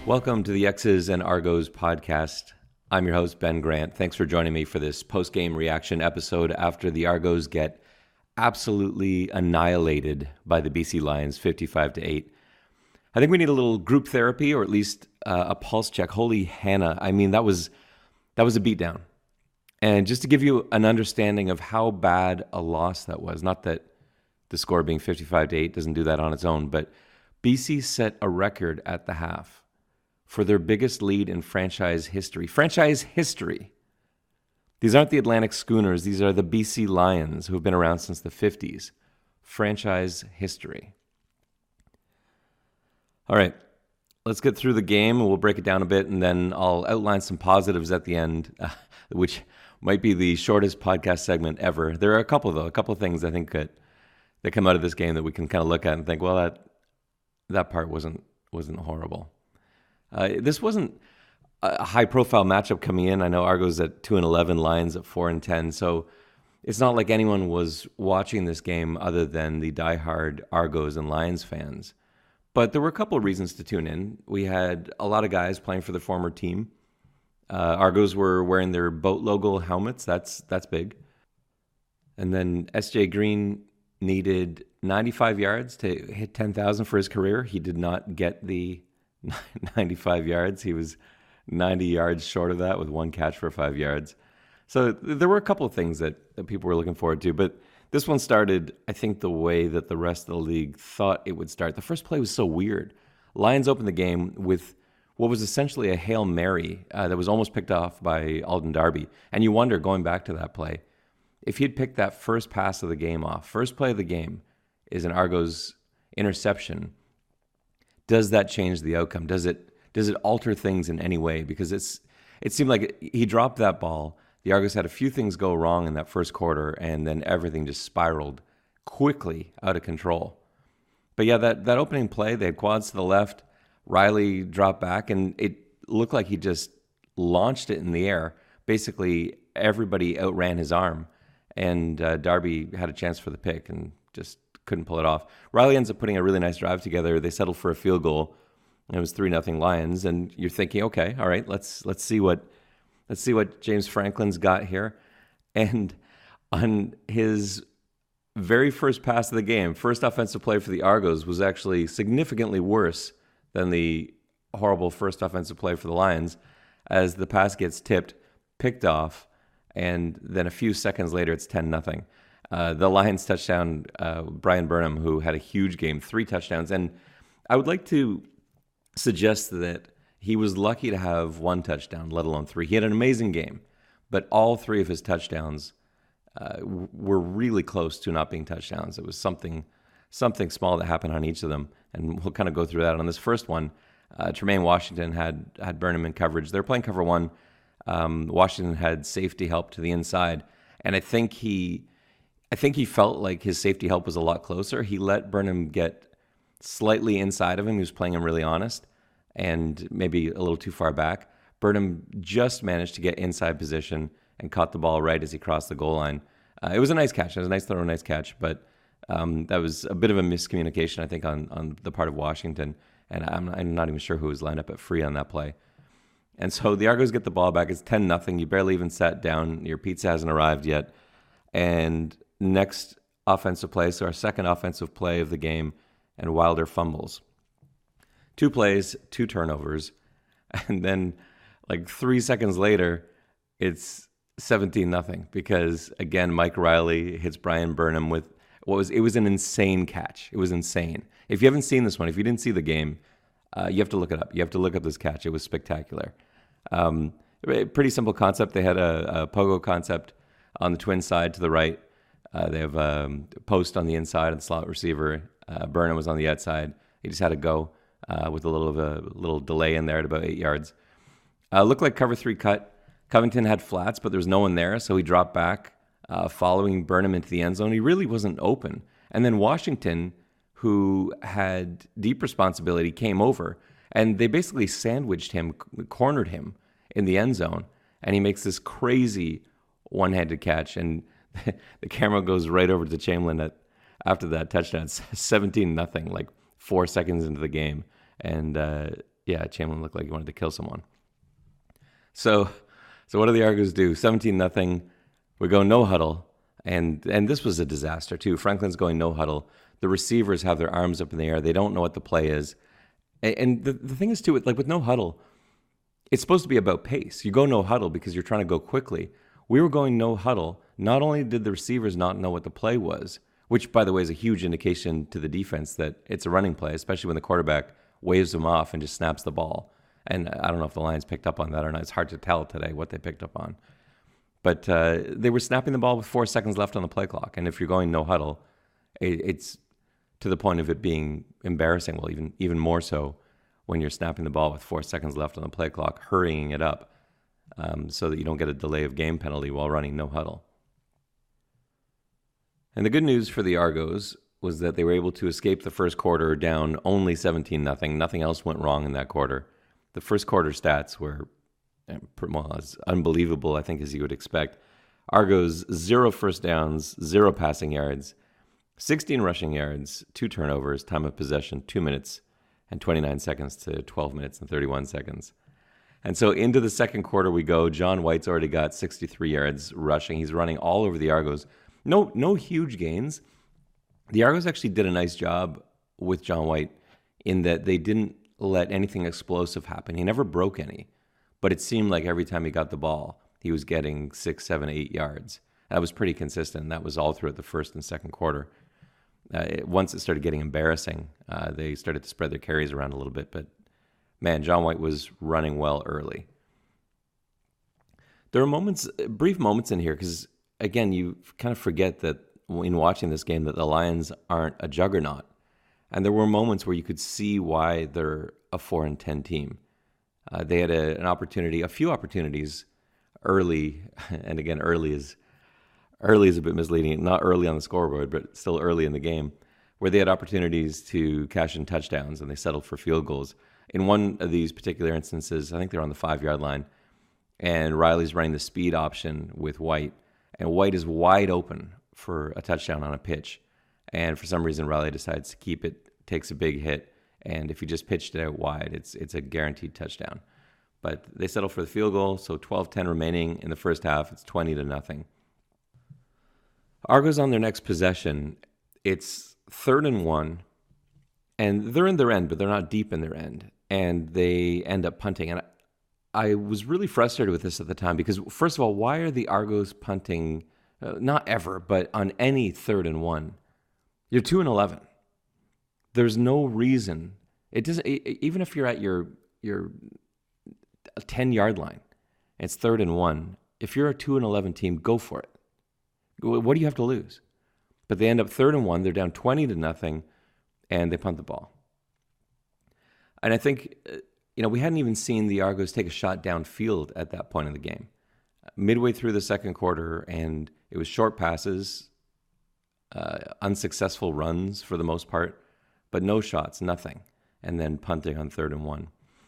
Welcome to the X's and Argos podcast. I'm your host, Ben Grant. Thanks for joining me for this post-game reaction episode after the Argos get absolutely annihilated by the BC Lions, 55-8. I think we need a little group therapy, or at least a pulse check. Holy Hannah. I mean, that was a beatdown. And just to give you an understanding of how bad a loss that was, not that the score being 55-8 doesn't do that on its own, but BC set a record at the half for their biggest lead in franchise history. Franchise history. These aren't the Atlantic Schooners. These are the BC Lions, who have been around since the 50s. Franchise history. All right, let's get through the game, and we'll break it down a bit, and then I'll outline some positives at the end, which might be the shortest podcast segment ever. There are a couple of things I think that come out of this game that we can kind of look at and think, well, that part wasn't horrible. This wasn't a high-profile matchup coming in. I know Argos at 2-11, Lions at 4-10, so it's not like anyone was watching this game other than the diehard Argos and Lions fans. But there were a couple of reasons to tune in. We had a lot of guys playing for the former team. Argos were wearing their boat logo helmets. That's big. And then S.J. Green needed 95 yards to hit 10,000 for his career. He did not get the 95 yards. He was 90 yards short of that with one catch for 5 yards. So there were a couple of things that people were looking forward to, but this one started, I think, the way that the rest of the league thought it would start. The first play was so weird. Lions opened the game with what was essentially a Hail Mary that was almost picked off by Alden Darby. And you wonder, going back to that play, if he'd picked that first pass of the game off, first play of the game is an Argos interception, does that change the outcome? Does it alter things in any way? Because it seemed like he dropped that ball. The Argos had a few things go wrong in that first quarter, and then everything just spiraled quickly out of control. But yeah, that opening play, they had quads to the left. Riley dropped back, and it looked like he just launched it in the air. Basically, everybody outran his arm, and Darby had a chance for the pick and just couldn't pull it off. Riley ends up putting a really nice drive together. They settled for a field goal. It was 3-0 Lions, and you're thinking, okay, all right, let's see what James Franklin's got here. And on his very first pass of the game, first offensive play for the Argos was actually significantly worse than the horrible first offensive play for the Lions, as the pass gets tipped, picked off, and then a few seconds later it's 10-0. The Lions touchdown, Brian Burnham, who had a huge game, 3 touchdowns. And I would like to suggest that he was lucky to have 1 touchdown, let alone 3. He had an amazing game, but all 3 of his touchdowns were really close to not being touchdowns. It was something small that happened on each of them, and we'll kind of go through that. On this first one, Tremaine Washington had Burnham in coverage. They're playing cover 1. Washington had safety help to the inside, and I think he felt like his safety help was a lot closer. He let Burnham get slightly inside of him. He was playing him really honest and maybe a little too far back. Burnham just managed to get inside position and caught the ball right as he crossed the goal line. It was a nice catch. It was a nice throw, nice catch, but that was a bit of a miscommunication, I think, on the part of Washington, and I'm not even sure who was lined up at free on that play. And so the Argos get the ball back. It's 10-0. You barely even sat down. Your pizza hasn't arrived yet. And next offensive play, so our second offensive play of the game, and Wilder fumbles. 2 plays, 2 turnovers, and then like 3 seconds later, it's 17-0 because, again, Mike Riley hits Brian Burnham with it was an insane catch. It was insane. If you haven't seen this one, if you didn't see the game, you have to look it up. You have to look up this catch. It was spectacular. Pretty simple concept. They had a pogo concept on the twin side to the right. They have a post on the inside of the slot receiver. Burnham was on the outside. He just had to go with a little delay in there at about 8 yards. Looked like cover 3 cut. Covington had flats, but there was no one there, so he dropped back, following Burnham into the end zone. He really wasn't open. And then Washington, who had deep responsibility, came over, and they basically sandwiched him, cornered him in the end zone, and he makes this crazy one-handed catch, and the camera goes right over to Chamberlain after that touchdown. It's 17-0, like 4 seconds into the game. And Yeah, Chamberlain looked like he wanted to kill someone. So what do the Argos do? 17-0. We go no huddle. And this was a disaster too. Franklin's going no huddle. The receivers have their arms up in the air. They don't know what the play is. And the thing is too, like with no huddle, it's supposed to be about pace. You go no huddle because you're trying to go quickly. We were going no huddle. Not only did the receivers not know what the play was, which by the way is a huge indication to the defense that it's a running play, especially when the quarterback waves them off and just snaps the ball. And I don't know if the Lions picked up on that or not. It's hard to tell today what they picked up on. But they were snapping the ball with 4 seconds left on the play clock. And if you're going no huddle, it's to the point of it being embarrassing. Well, even more so when you're snapping the ball with 4 seconds left on the play clock, hurrying it up so that you don't get a delay of game penalty while running no huddle. And the good news for the Argos was that they were able to escape the first quarter down only 17-0. Nothing else went wrong in that quarter. The first quarter stats were as unbelievable, I think, as you would expect. Argos, 0 first downs, 0 passing yards, 16 rushing yards, 2 turnovers, time of possession, 2 minutes and 29 seconds to 12 minutes and 31 seconds. And so into the second quarter we go. John White's already got 63 yards rushing. He's running all over the Argos. No huge gains. The Argos actually did a nice job with John White in that they didn't let anything explosive happen. He never broke any, but it seemed like every time he got the ball, he was getting 6, 7, 8 yards. That was pretty consistent. That was all throughout the first and second quarter. Once it started getting embarrassing, they started to spread their carries around a little bit. But man, John White was running well early. There are brief moments in here, because again, you kind of forget that in watching this game that the Lions aren't a juggernaut. And there were moments where you could see why they're a 4-10 team. They had a few opportunities early, and again, early is a bit misleading. Not early on the scoreboard, but still early in the game, where they had opportunities to cash in touchdowns, and they settled for field goals. In one of these particular instances, I think they're on the 5-yard line, and Riley's running the speed option with White, and White is wide open for a touchdown on a pitch. And for some reason, Riley decides to keep it, takes a big hit, and if he just pitched it out wide, it's a guaranteed touchdown. But they settle for the field goal, so 12-10 remaining in the first half. It's 20-0. Argos on their next possession, it's 3rd and 1, and they're in their end, but they're not deep in their end, and they end up punting. And I was really frustrated with this at the time because, first of all, why are the Argos punting, not ever, but on any 3rd and 1? You're 2-11. There's no reason. It doesn't. Even if you're at your 10-yard line, it's 3rd and 1. If you're a 2-11 team, go for it. What do you have to lose? But they end up 3rd and 1. They're down 20-0, and they punt the ball. And I think we hadn't even seen the Argos take a shot downfield at that point in the game. Midway through the second quarter, and it was short passes. Unsuccessful runs for the most part, but no shots, nothing, and then punting on 3rd and 1.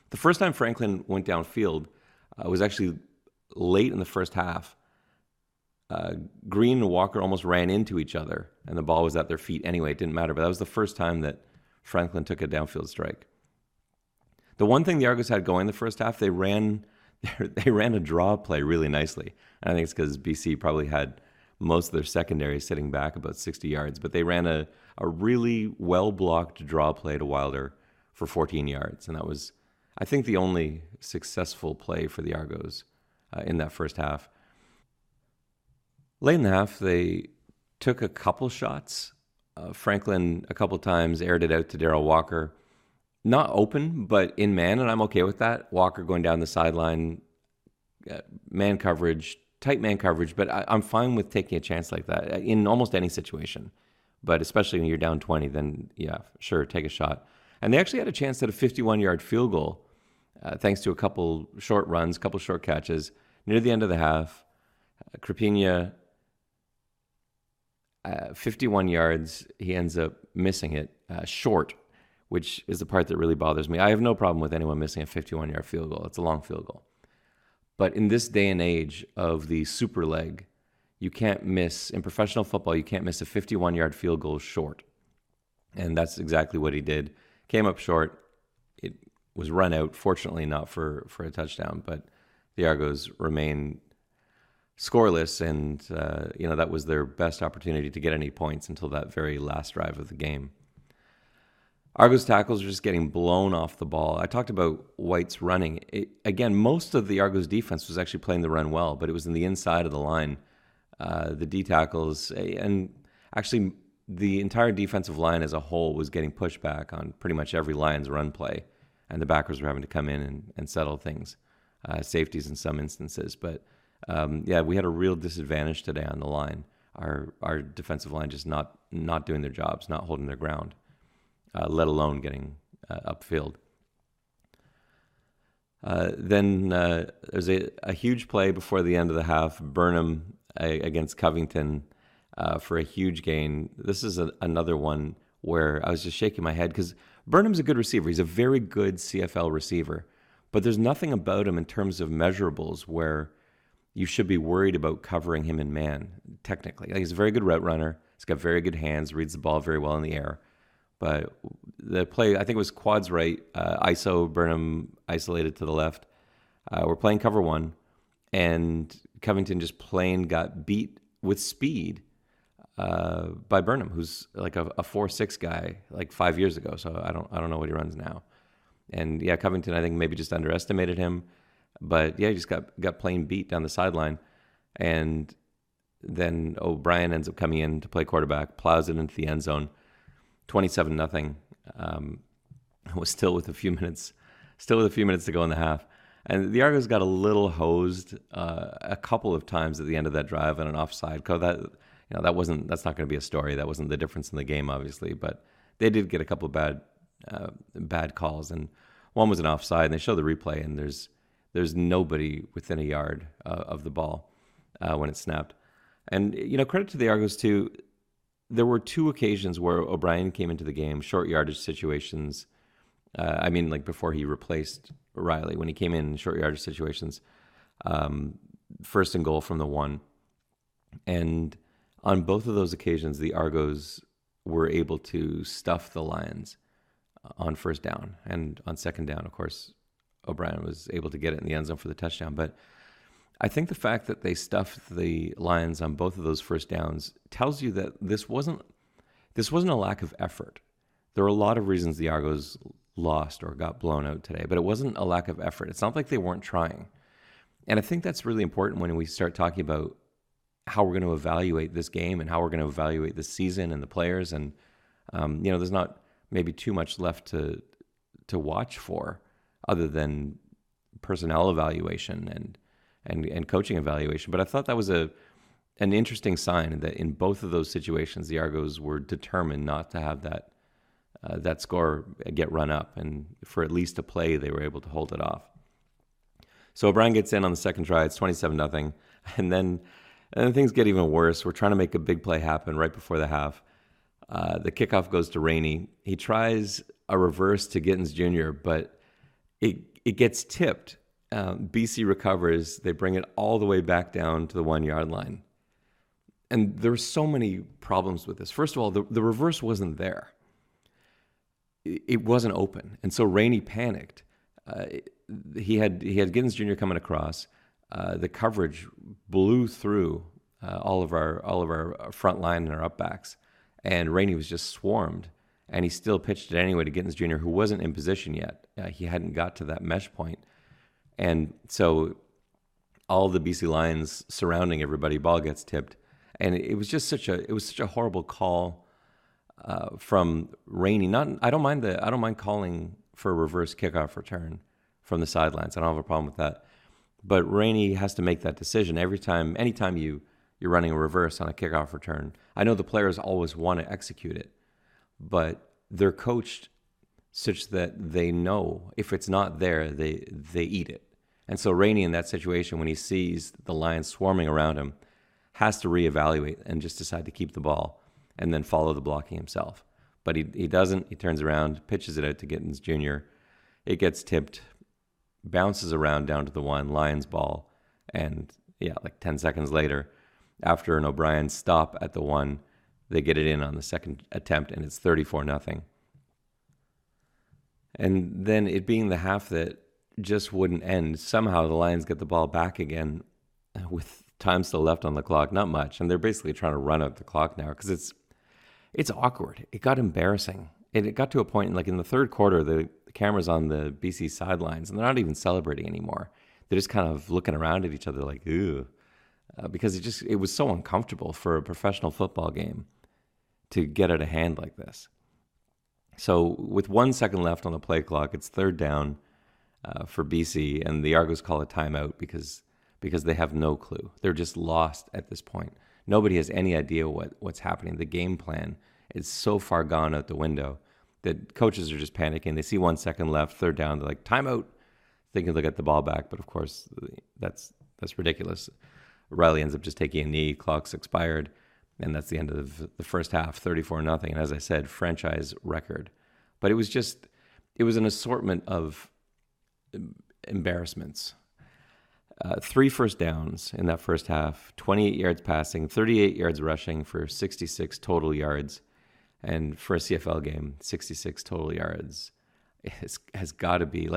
The first time Franklin went downfield was actually late in the first half. Green and Walker almost ran into each other, and the ball was at their feet anyway. It didn't matter, but that was the first time that Franklin took a downfield strike. The one thing the Argos had going the first half, they ran a draw play really nicely. And I think it's because BC probably had most of their secondary sitting back about 60 yards, but they ran a really well-blocked draw play to Wilder for 14 yards, and that was, I think, the only successful play for the Argos in that first half. Late in the half, they took a couple shots. Franklin, a couple times, aired it out to Darryl Walker. Not open, but in man, and I'm okay with that. Walker going down the sideline, man coverage, tight man coverage, but I'm fine with taking a chance like that in almost any situation. But especially when you're down 20, then yeah, sure, take a shot. And they actually had a chance at a 51-yard field goal, thanks to a couple short runs, couple short catches. Near the end of the half, Krapina, 51 yards, he ends up missing it short, which is the part that really bothers me. I have no problem with anyone missing a 51-yard field goal. It's a long field goal. But in this day and age of the super leg, you can't miss, in professional football, you can't miss a 51-yard field goal short. And that's exactly what he did. Came up short. It was run out. Fortunately, not for a touchdown, but the Argos remain scoreless, and that was their best opportunity to get any points until that very last drive of the game. Argos tackles are just getting blown off the ball. I talked about White's running. Again, most of the Argos defense was actually playing the run well, but it was in the inside of the line. The D tackles, and actually the entire defensive line as a whole was getting pushed back on pretty much every Lions run play, and the backers were having to come in and settle things, safeties in some instances. But we had a real disadvantage today on the line. Our defensive line just not doing their jobs, not holding their ground, let alone getting upfield. Then there's a huge play before the end of the half. Burnham against Covington for a huge gain. This is another one where I was just shaking my head because Burnham's a good receiver. He's a very good CFL receiver, but there's nothing about him in terms of measurables where you should be worried about covering him in man, technically. He's a very good route runner. He's got very good hands, reads the ball very well in the air. But the play, I think it was quads right, ISO, Burnham isolated to the left. We're playing cover one, and Covington just plain got beat with speed by Burnham, who's like a 4'6" guy like 5 years ago. So I don't know what he runs now. And yeah, Covington, I think maybe just underestimated him. But yeah, he just got plain beat down the sideline. And then O'Brien ends up coming in to play quarterback, plows it into the end zone. 27-0. Was still with a few minutes to go in the half, and the Argos got a little hosed a couple of times at the end of that drive on an offside call. That's not going to be a story. That wasn't the difference in the game, obviously, but they did get a couple of bad calls, and one was an offside. And they show the replay, and there's nobody within a yard of the ball when it snapped. And credit to the Argos too. There were two occasions where O'Brien came into the game, short yardage situations. Before he replaced Riley, when he came in short yardage situations, first and goal from the one. And on both of those occasions, the Argos were able to stuff the Lions on first down. And on second down, of course, O'Brien was able to get it in the end zone for the touchdown. But I think the fact that they stuffed the Lions on both of those first downs tells you that this wasn't a lack of effort. There were a lot of reasons the Argos lost or got blown out today, but it wasn't a lack of effort. It's not like they weren't trying. And I think that's really important when we start talking about how we're going to evaluate this game and how we're going to evaluate the season and the players. And, there's not maybe too much left to watch for other than personnel evaluation and coaching evaluation. But I thought that was an interesting sign that in both of those situations, the Argos were determined not to have that score get run up. And for at least a play, they were able to hold it off. So O'Brien gets in on the second try. It's 27-0. And then things get even worse. We're trying to make a big play happen right before the half. The kickoff goes to Rainey. He tries a reverse to Gittins Jr., but it gets tipped. BC recovers. They bring it all the way back down to the 1 yard line. And there were so many problems with this. First of all, the reverse wasn't there. It wasn't open. And so Rainey panicked. He had Gittins Jr. coming across. The coverage blew through all of our front line and our up backs. And Rainey was just swarmed. And he still pitched it anyway to Gittins Jr., who wasn't in position yet. He hadn't got to that mesh point. And so all the BC Lions surrounding everybody, ball gets tipped. And it was just such a horrible call from Rainey. I don't mind calling for a reverse kickoff return from the sidelines. I don't have a problem with that. But Rainey has to make that decision anytime you're running a reverse on a kickoff return. I know the players always want to execute it, but they're coached such that they know if it's not there, they eat it. And so Rainey, in that situation, when he sees the Lions swarming around him, has to reevaluate and just decide to keep the ball and then follow the blocking himself. But he doesn't. He turns around, pitches it out to Gittins Jr. It gets tipped, bounces around down to the 1, Lions ball. And 10 seconds later, after an O'Brien stop at the 1, they get it in on the second attempt, and it's 34-0. And then it being the half that just wouldn't end, somehow the Lions get the ball back again with time still left on the clock, not much. And they're basically trying to run out the clock now because it's awkward. It got embarrassing. It got to a point in the third quarter, the cameras on the BC sidelines, and they're not even celebrating anymore. They're just kind of looking around at each other like, ew, because it was so uncomfortable for a professional football game to get out of hand like this. So with 1 second left on the play clock, it's third down for BC, and the Argos call a timeout because they have no clue. They're just lost at this point. Nobody has any idea what's happening. The game plan is so far gone out the window that coaches are just panicking. They see 1 second left, third down, they're like, timeout, thinking they'll get the ball back. But of course, that's ridiculous. Riley ends up just taking a knee, clock's expired, and that's the end of the first half, 34-0. And as I said, franchise record. But it was an assortment of embarrassments. 3 first downs in that first half, 28 yards passing, 38 yards rushing for 66 total yards. And for a CFL game, 66 total yards has got to be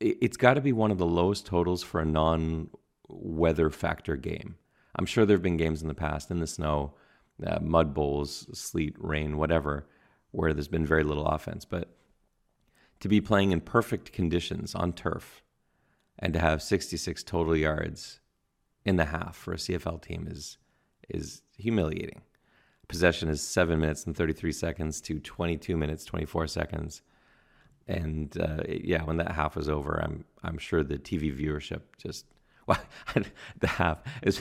it's got to be one of the lowest totals for a non-weather factor game. I'm sure there have been games in the past in the snow, mud bowls, sleet, rain, whatever, where there's been very little offense. But to be playing in perfect conditions on turf and to have 66 total yards in the half for a CFL team is humiliating. Possession is 7 minutes and 33 seconds to 22 minutes, 24 seconds. And when that half was over, I'm sure the TV viewership the half is,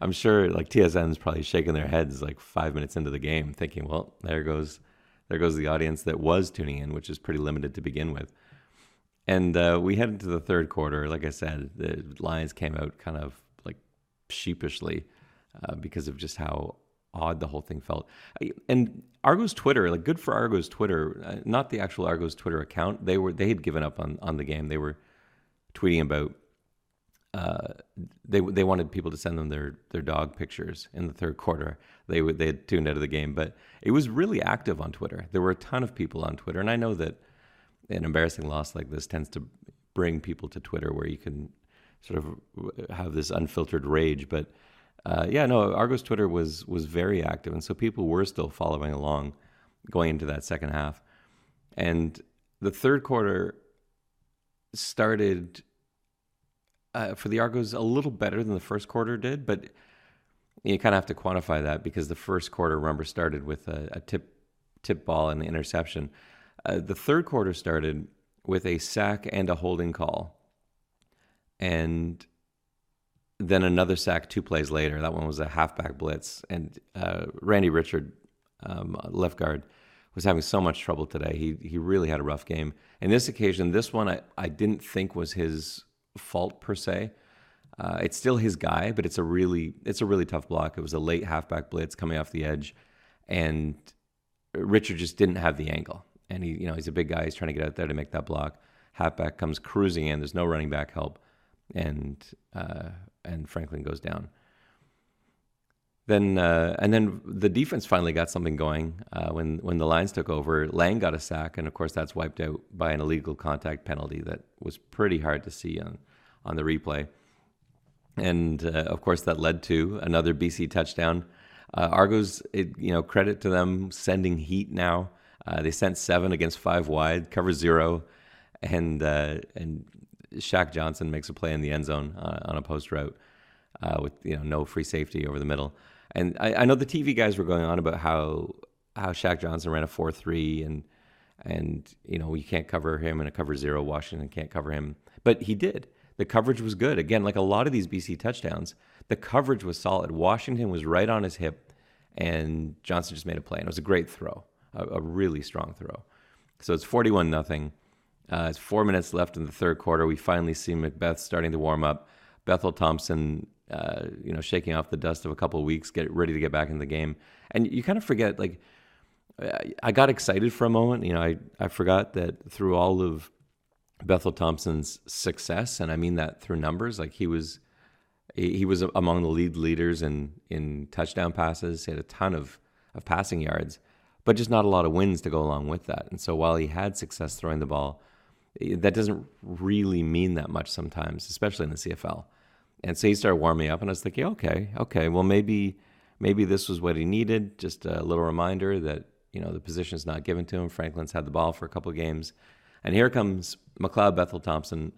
I'm sure TSN's probably shaking their heads 5 minutes into the game thinking, well, there goes the audience that was tuning in, which is pretty limited to begin with. And we head into the third quarter. Like I said, the Lions came out kind of sheepishly because of just how odd the whole thing felt. And Argos Twitter, good for Argos Twitter, not the actual Argos Twitter account. They had given up on the game. They were tweeting about they wanted people to send them their dog pictures in the third quarter. They had tuned out of the game, but it was really active on Twitter. There were a ton of people on Twitter, and I know that an embarrassing loss like this tends to bring people to Twitter where you can sort of have this unfiltered rage. But Argos Twitter was very active, and so people were still following along going into that second half. And the third quarter started for the Argos a little better than the first quarter did, but you kind of have to quantify that because the first quarter, remember, started with a tip ball and the interception. The third quarter started with a sack and a holding call, and then another sack 2 plays later. That one was a halfback blitz, and Randy Richard, left guard, was having so much trouble today. He really had a rough game. And this occasion, this one I didn't think was his fault per se. It's still his guy, but it's a really tough block. It was a late halfback blitz coming off the edge, and Richard just didn't have the angle. And he's a big guy. He's trying to get out there to make that block. Halfback comes cruising in. There's no running back help, and Franklin goes down. Then the defense finally got something going when the Lions took over. Lang got a sack, and of course that's wiped out by an illegal contact penalty that was pretty hard to see on the replay. And of course that led to another BC touchdown. Argos, credit to them sending heat now. They sent 7 against 5 wide, cover 0, and Shaq Johnson makes a play in the end zone on a post route with no free safety over the middle. And I know the TV guys were going on about how Shaq Johnson ran a 4-3 and you can't cover him in a cover 0. Washington can't cover him, but he did. The coverage was good. Again, like a lot of these BC touchdowns, the coverage was solid. Washington was right on his hip, and Johnson just made a play. And it was a great throw, a really strong throw. So it's 41-0. It's 4 minutes left in the third quarter. We finally see Macbeth starting to warm up. Bethel Thompson, shaking off the dust of a couple of weeks, get ready to get back in the game. And you kind of forget, I got excited for a moment. I forgot that through all of Bethel Thompson's success, and I mean that through numbers, he was among the leaders in touchdown passes. He had a ton of passing yards, but just not a lot of wins to go along with that. And so while he had success throwing the ball, that doesn't really mean that much sometimes, especially in the CFL. And so he started warming up, and I was thinking, okay, well maybe this was what he needed. Just a little reminder that the position is not given to him. Franklin's had the ball for a couple of games, and here comes McLeod Bethel Thompson,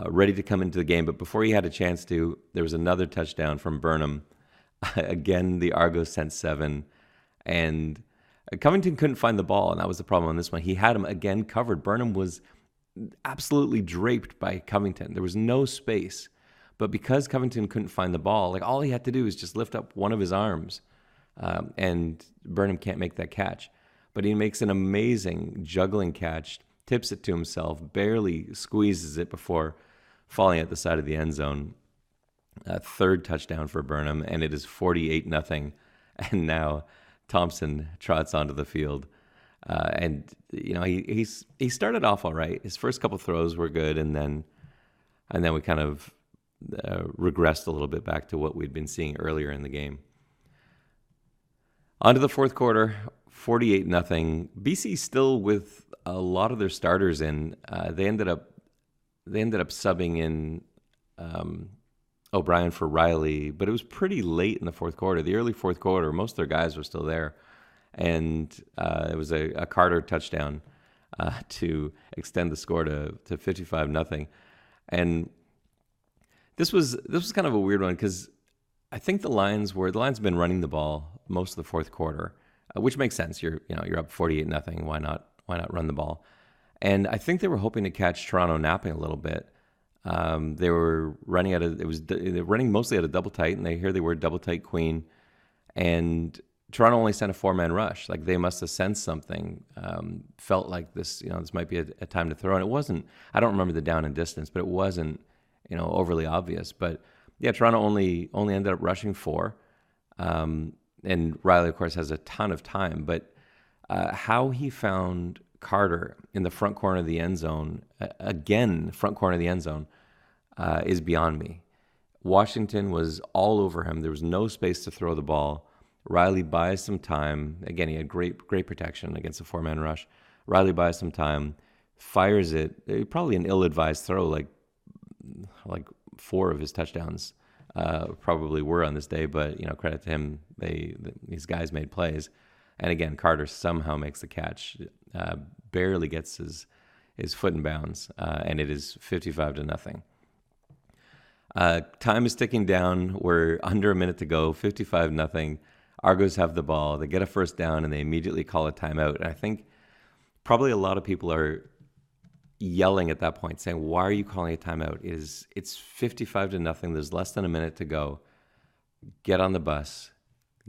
ready to come into the game. But before he had a chance to, there was another touchdown from Burnham. Again, the Argos sent 7, and Covington couldn't find the ball, and that was the problem on this one. He had him again covered. Burnham was absolutely draped by Covington. There was no space. But because Covington couldn't find the ball, all he had to do is just lift up one of his arms, and Burnham can't make that catch. But he makes an amazing juggling catch, tips it to himself, barely squeezes it before falling at the side of the end zone. Third touchdown for Burnham, and it is 48-0. And now Thompson trots onto the field. He started off all right. His first couple throws were good, and then we kind of regressed a little bit back to what we'd been seeing earlier in the game. On to the fourth quarter, 48-0. BC still with a lot of their starters in. They ended up subbing in O'Brien for Riley, but it was pretty late in the fourth quarter. The early fourth quarter, most of their guys were still there, and it was a Carter touchdown to extend the score to 55-0. And This was kind of a weird one because I think the Lions have been running the ball most of the fourth quarter, which makes sense. You're up 48-0. Why not run the ball? And I think they were hoping to catch Toronto napping a little bit. They were running they were running mostly at a double tight, and they were double tight queen, and Toronto only sent a 4-man rush. They must have sensed something. Felt like this might be a time to throw, and it wasn't. I don't remember the down and distance, but it wasn't overly obvious. But yeah, Toronto only ended up rushing 4. And Riley, of course, has a ton of time. But how he found Carter in the front corner of the end zone, is beyond me. Washington was all over him. There was no space to throw the ball. Riley buys some time. Again, he had great protection against a 4-man rush. Riley buys some time, fires it. Probably an ill-advised throw, like 4 of his touchdowns probably were on this day, but credit to him, these guys made plays. And again, Carter somehow makes the catch, barely gets his foot in bounds, and it is 55-0. Time is ticking down. We're under a minute to go, 55-0. Argos have the ball. They get a first down, and they immediately call a timeout. And I think probably a lot of people are yelling at that point, saying, why are you calling a timeout? It's 55-0. There's less than a minute to go. Get on the bus,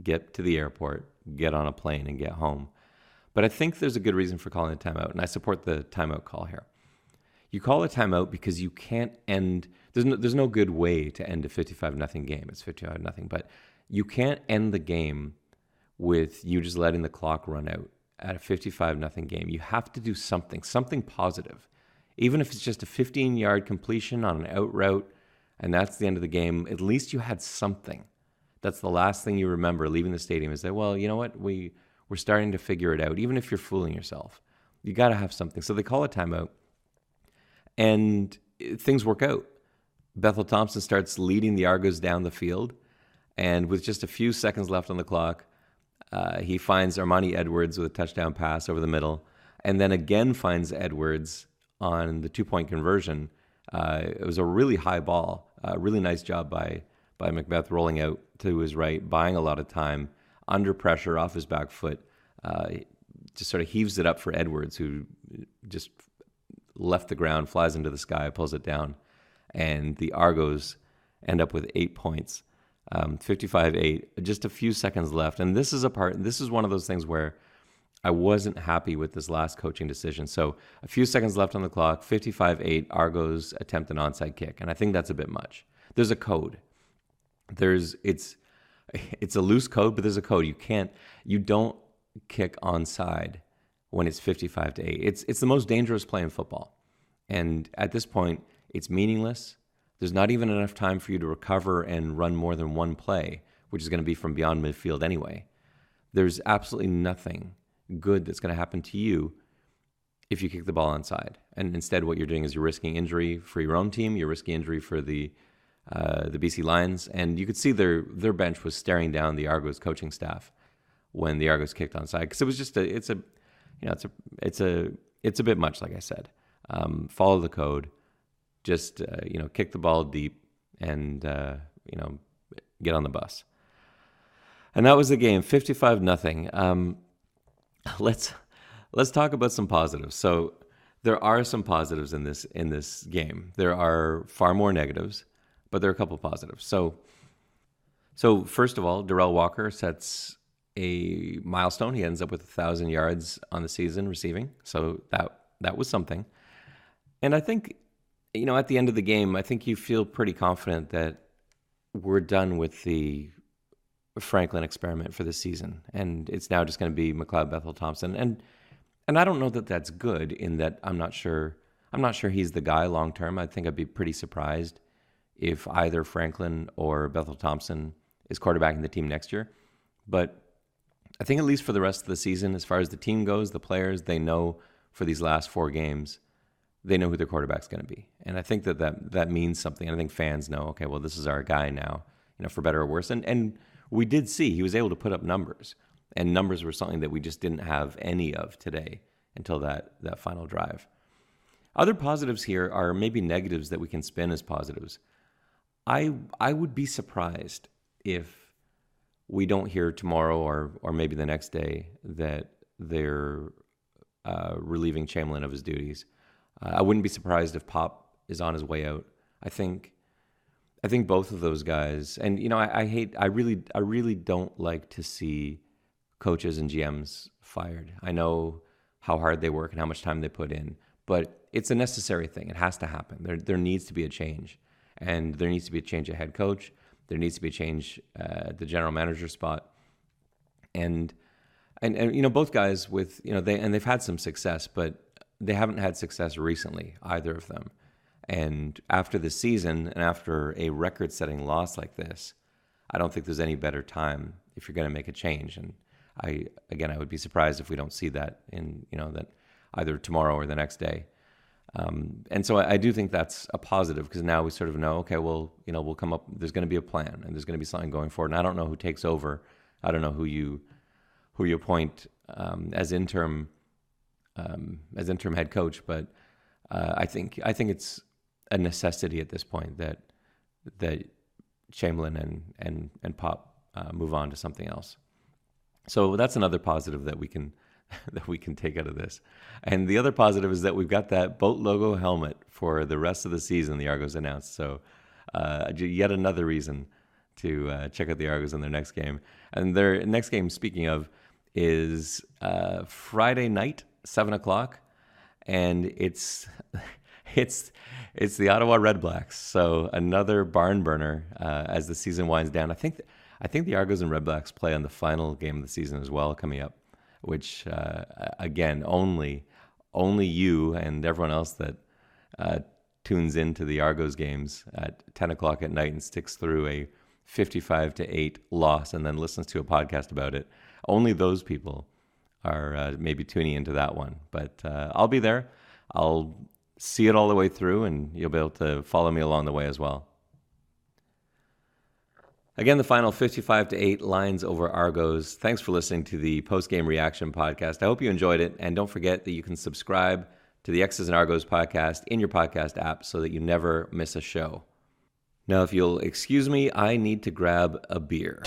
get to the airport, get on a plane, and get home. But I think there's a good reason for calling a timeout, and I support the timeout call here. You call a timeout because you can't end. There's no good way to end a 55-0 game. It's 55-0, but you can't end the game with you just letting the clock run out at a 55-0 game. You have to do something positive. Even if it's just a 15-yard completion on an out route, and that's the end of the game, at least you had something. That's the last thing you remember leaving the stadium is that, well, you know what? We're starting to figure it out. Even if you're fooling yourself, you got to have something. So they call a timeout, and things work out. Bethel Thompson starts leading the Argos down the field, and with just a few seconds left on the clock, he finds Armani Edwards with a touchdown pass over the middle, and then again finds Edwards on the 2-point conversion. It was a really high ball. Really nice job by Macbeth rolling out to his right, buying a lot of time, under pressure off his back foot. Just sort of heaves it up for Edwards, who just left the ground, flies into the sky, pulls it down. And the Argos end up with 8 points, 55-8, just a few seconds left. And this is one of those things where I wasn't happy with this last coaching decision. So a few seconds left on the clock, 55-8, Argos attempt an onside kick. And I think that's a bit much. There's a code. It's a loose code, but there's a code. You don't kick onside when it's 55-8. It's the most dangerous play in football. And at this point, it's meaningless. There's not even enough time for you to recover and run more than one play, which is going to be from beyond midfield anyway. There's absolutely nothing good that's going to happen to you if you kick the ball onside. And instead what you're doing is you're risking injury for your own team, you're risking injury for the BC Lions, and you could see their bench was staring down the Argos coaching staff when the Argos kicked onside, because it was just it's a bit much, like I said. Follow the code, just kick the ball deep, and get on the bus. And that was the game, 55-0. Let's talk about some positives. So there are some positives in this game. There are far more negatives, but there are a couple of positives. So first of all, Darrell Walker sets a milestone. He ends up with 1,000 yards on the season receiving. So that was something. And I think, at the end of the game, I think you feel pretty confident that we're done with the Franklin experiment for this season, and it's now just going to be McLeod Bethel Thompson. And I don't know that that's good, in that I'm not sure he's the guy long term. I think I'd be pretty surprised if either Franklin or Bethel Thompson is quarterbacking the team next year. But I think at least for the rest of the season, as far as the team goes, the players, they know for these last 4 games, they know who their quarterback's going to be. And I think that means something. And I think fans know, okay, well, this is our guy now, for better or worse. And we did see he was able to put up numbers. And numbers were something that we just didn't have any of today until that final drive. Other positives here are maybe negatives that we can spin as positives. I would be surprised if we don't hear tomorrow or maybe the next day that they're relieving Chamberlain of his duties. I wouldn't be surprised if Pop is on his way out. I think both of those guys, and I really don't like to see coaches and GMs fired. I know how hard they work and how much time they put in, but it's a necessary thing. It has to happen. There needs to be a change, and there needs to be a change of head coach. There needs to be a change at the general manager spot, and both guys with they've had some success, but they haven't had success recently, either of them. And after the season and after a record-setting loss like this, I don't think there's any better time if you're going to make a change. And I would be surprised if we don't see that that either tomorrow or the next day. And so I do think that's a positive, because now we sort of know, okay, well, we'll come up, there's going to be a plan and there's going to be something going forward. And I don't know who takes over. I don't know who you appoint as interim head coach, but I think it's a necessity at this point that Chamberlain and Pop move on to something else. So that's another positive that we can take out of this. And the other positive is that we've got that boat logo helmet for the rest of the season, the Argos announced. So yet another reason to check out the Argos in their next game. And their next game, speaking of, is Friday night, 7:00, and it's the Ottawa Red Blacks. So another barn burner as the season winds down. I think the Argos and Red Blacks play on the final game of the season as well, coming up, which again, only you and everyone else that tunes into the Argos games at 10:00 at night and sticks through a 55-8 loss and then listens to a podcast about it. Only those people are maybe tuning into that one. But I'll be there. I'll see it all the way through, and you'll be able to follow me along the way as well. Again, the final 55-8 Lions over Argos. Thanks for listening to the Postgame Reaction podcast. I hope you enjoyed it, and don't forget that you can subscribe to the X's and Argos podcast in your podcast app so that you never miss a show. Now, if you'll excuse me, I need to grab a beer.